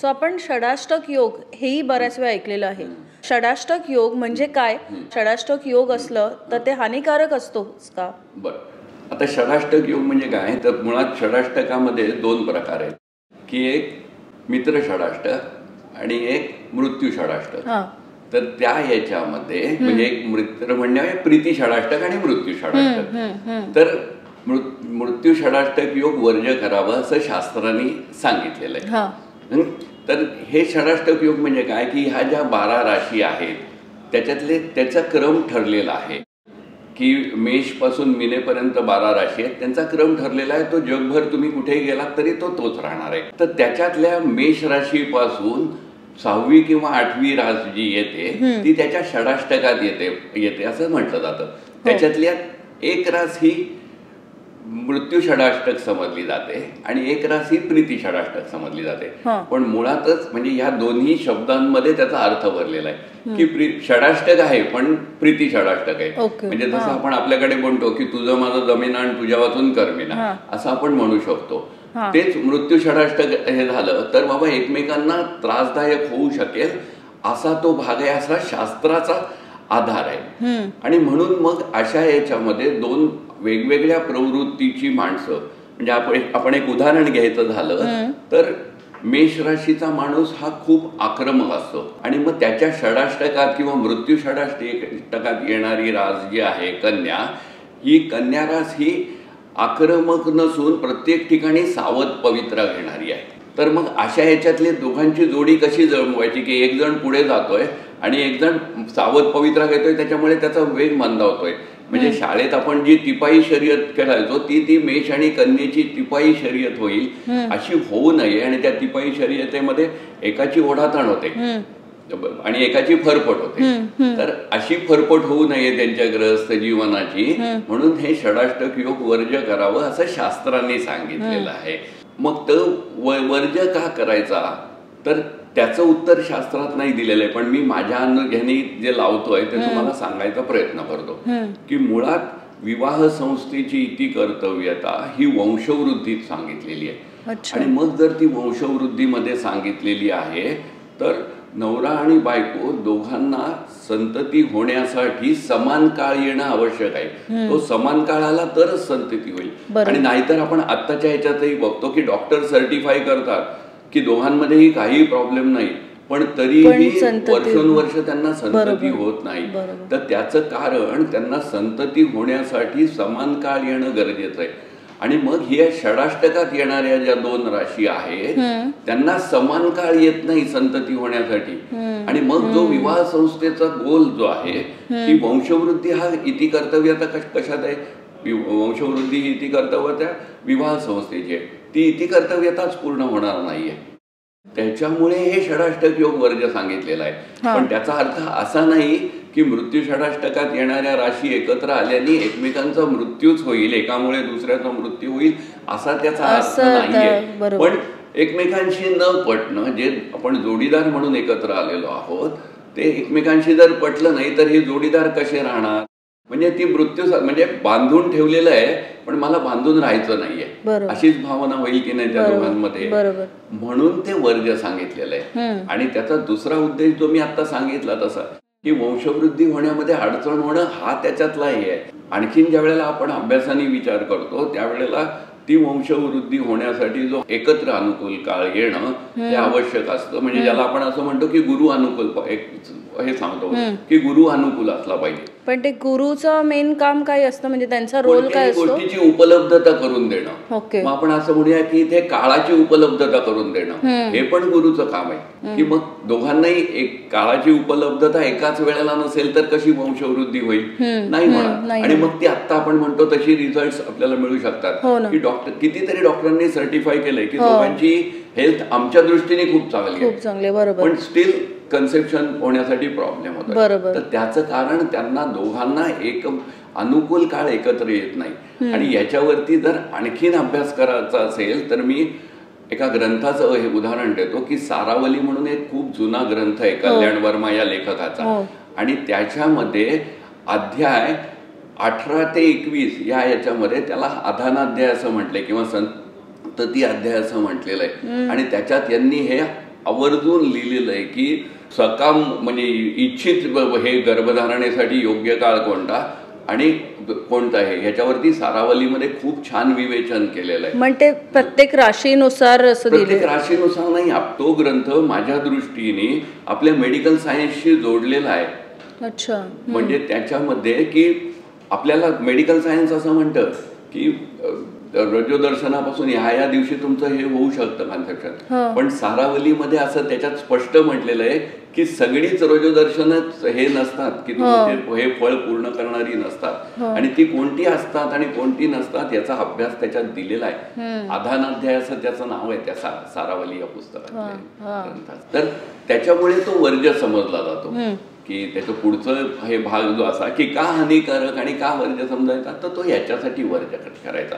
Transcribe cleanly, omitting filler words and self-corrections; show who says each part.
Speaker 1: So आपण षडाष्टक योग हेही बऱ्याच वेळा ऐकलेलं आहे. षडाष्टक योग म्हणजे काय? षडाष्टक योग असलं तर ते हानिकारक असतोच का?
Speaker 2: बरं, आता षडाष्टक योग म्हणजे काय, तर मुळात षडाष्टकामध्ये दोन प्रकार आहेत, की एक मित्र षडाष्टक आणि एक मृत्यू षडाष्टक. तर त्या याच्यामध्ये म्हणजे एक मित्र म्हणजे प्रीती षडाष्टक आणि मृत्यू षडाष्टक. तर मृत्यू षडाष्टक योग वर्ज्य करावं असं शास्त्रांनी सांगितलेलं आहे. तर हे षडाष्टक योग म्हणजे काय, की ह्या ज्या 12 राशी आहेत त्याच्यातले त्याचा क्रम ठरलेला आहे, की मेष पासून मीनेपर्यंत 12 राशी आहेत, त्यांचा क्रम ठरलेला आहे. तो जगभर तुम्ही कुठेही गेलात तरी तोच राहणार आहे. तर त्याच्यातल्या मेष राशीपासून 6वी किंवा 8वी रास जी येते ती त्याच्या षडाष्टकात येते असं म्हटलं जातं. त्याच्यातल्या एक रास ही मृत्यू षडाष्टक समजली जाते आणि एक रास ही प्रीती षडाष्टक समजली जाते. पण मुळातच म्हणजे या दोन्ही शब्दांमध्ये त्याचा अर्थ भरलेला आहे, की षडाष्टक आहे पण प्रीती षडाष्टक आहे. म्हणजे जसं आपण आपल्याकडे म्हणतो की तुझं माझं जमीन आणि तुझ्या वाचून कर्मिना असं आपण म्हणू शकतो. तेच मृत्यू षडाष्टक हे झालं तर बाबा एकमेकांना त्रासदायक होऊ शकेल असा तो भाग आहे, असा शास्त्राचा आधार आहे. आणि म्हणून मग अशा याच्यामध्ये दोन वेगवेगळ्या प्रवृत्तीची माणसं, म्हणजे आपण एक उदाहरण घ्यायचं झालं तर मेष राशीचा माणूस हा खूप आक्रमक असतो आणि मग त्याच्या षडाष्टकात किंवा मृत्यू षडाष्टकात येणारी रास जी आहे कन्या, ही कन्या रास ही आक्रमक नसून प्रत्येक ठिकाणी सावध पवित्रा घेणारी आहे. तर मग अशा याच्यातले दोघांची जोडी कशी जमवायची, की एक जण पुढे जातोय आणि एक जण सावध पवित्रा घेतोय, त्याच्यामुळे त्याचा वेग मंदावतोय. म्हणजे शाळेत आपण जी तिपाई शर्यत खेळायचो ती मेष आणि कन्येची तिपाई शर्यत होईल अशी होऊ नये आणि त्या तिपाई शर्यतेमध्ये एकाची ओढाताण होते आणि एकाची फरफट होते. तर अशी फरफट होऊ नये त्यांच्या ग्रहस्थ जीवनाची, म्हणून हे षडाष्टक योग वर्ज्य करावं असं शास्त्रांनी सांगितलेलं आहे. मग तो वर्ज्य का करायचा, तर त्याचं उत्तर शास्त्रात नाही दिलेलं आहे, पण मी माझ्या अनुभवाने जे लावतोय ते तुम्हाला सांगायचा प्रयत्न करतो. की मुळात विवाह संस्थेची इति कर्तव्यता ही वंशवृद्धीत सांगितलेली आहे. आणि मग जर ती वंशवृद्धीमध्ये सांगितलेली आहे तर नवरा आणि बायको दोघांना संतती होण्यासाठी समान काळ येणं आवश्यक आहे. तो समान काळ आला तरच संतती होईल. आणि नाहीतर आपण आत्ताच्या ह्याच्यातही बघतो की डॉक्टर सर्टिफाय करतात की दोघांमध्येही काही प्रॉब्लेम नाही, पण तरीही वर्षोनवर्ष त्यांना संतती होत नाही. तर त्याचं कारण त्यांना संतती होण्यासाठी समान काळ येणं गरजेचं आहे. आणि मग ह्या षडाष्टकात येणाऱ्या ज्या 2 राशी आहेत त्यांना समान काळ येत नाही संतती होण्यासाठी. आणि मग जो विवाह संस्थेचा गोल जो आहे की वंशवृद्धी हा इति कर्तव्यता कशात आहे, वंशवृद्धी ही इति कर्तव्यता विवाह संस्थेची आहे, ती इति कर्तव्यताच पूर्ण होणार नाहीये. त्याच्यामुळे हे षडाष्टक योग वर्ज्य सांगितलेला आहे. पण त्याचा अर्थ असा नाही की मृत्यू षडाष्टकात येणाऱ्या राशी एकत्र आल्याने एकमेकांचा मृत्यूच होईल, एकामुळे दुसऱ्याचा मृत्यू होईल असा त्याचा अर्थ नाहीये. पण एकमेकांशी न पटणं, जे आपण जोडीदार म्हणून एकत्र आलेलो आहोत ते एकमेकांशी जर पटलं नाही तर हे जोडीदार कसे राहणार. म्हणजे ती मृत्यू म्हणजे बांधून ठेवलेलं आहे पण मला बांधून राहायचं नाहीये अशीच भावना होईल की नाही त्या दोघांमध्ये. म्हणून ते वर्ज्य सांगितलेलं आहे. आणि त्याचा दुसरा उद्देश जो मी आता सांगितला तसा की वंशवृद्धी होण्यामध्ये अडचण होणं हा त्याच्यातला हे आहे. आणखीन ज्या वेळेला आपण अभ्यासाने विचार करतो त्यावेळेला ती वंशवृद्धी होण्यासाठी जो एकत्र अनुकूल काळ येणं हे आवश्यक असतं. म्हणजे ज्याला आपण असं म्हणतो की गुरु अनुकूल, हे सांगतो की गुरु अनुकूल असला पाहिजे.
Speaker 1: पण ते गुरुचं मेन काम काय असतं, म्हणजे त्यांचा रोल काय असतो?
Speaker 2: गोष्टीची उपलब्धता करून देणं. मग आपण असं म्हणूया की इथे काळाची उपलब्धता करून देणं हे पण गुरुचं काम आहे. की मग दोघांनाही एक काळाची उपलब्धता एकाच वेळेला नसेल तर कशी वंशवृद्धी होईल, नाही म्हणा. आणि मग ती आता आपण म्हणतो तशी रिझल्ट आपल्याला मिळू शकतात. की कितीतरी डॉक्टरांनी सर्टिफाय केलंय की दोघांची हेल्थ आमच्या दृष्टीने खूप चांगली आहे, पण स्टील कन्सेप्शन होण्यासाठी प्रॉब्लेम होतो. तर त्याचं कारण त्यांना दोघांना एक अनुकूल काळ एकत्र येत नाही. आणि याच्यावरती जर आणखीन अभ्यास करायचा असेल तर मी एका ग्रंथाचं हे उदाहरण देतो की सारावली म्हणून एक खूप जुना ग्रंथ आहे कल्याण वर्मा या लेखकाचा. आणि त्याच्यामध्ये अध्याय 18 ते 21 या याच्यामध्ये त्याला आधानाध्याय असं म्हटलंय किंवा संतती अध्याय असं म्हटलेलं आहे. आणि त्याच्यात यांनी हे आवर्जून लिहिलेलं आहे की सकाम म्हणजे इच्छित हे गर्भधारणेसाठी योग्य काळ कोणता आणि कोणता आहे ह्याच्यावरती सारावलीमध्ये खूप छान विवेचन केलेलं आहे.
Speaker 1: म्हणजे प्रत्येक राशीनुसार असं
Speaker 2: प्रत्येक राशीनुसार नाही, तो ग्रंथ माझ्या दृष्टीने आपल्या मेडिकल सायन्सशी जोडलेला आहे.
Speaker 1: अच्छा.
Speaker 2: म्हणजे त्याच्यामध्ये की आपल्याला मेडिकल सायन्स असं म्हणतं की रजोदर्शनापासून ह्या दिवशी तुमचं हे होऊ शकतं कन्सेप्शन, पण सारावलीमध्ये असं त्याच्यात स्पष्ट म्हटलेलं आहे की सगळीच रजोदर्शनच हे नसतात की हे फळ पूर्ण करणारी नसतात आणि ती कोणती असतात आणि कोणती नसतात याचा अभ्यास त्याच्यात दिलेला आहे. आधानाध्याय असं त्याचं नाव आहे त्या सारावली या पुस्तकात. तर त्याच्यामुळे तो वर्ज्य समजला जातो की त्याचं पुढचं हे भाग जो असा की का हानिकारक आणि का वर्ज्य समजायचा, तर तो याच्यासाठी वर्ज्य करायचा.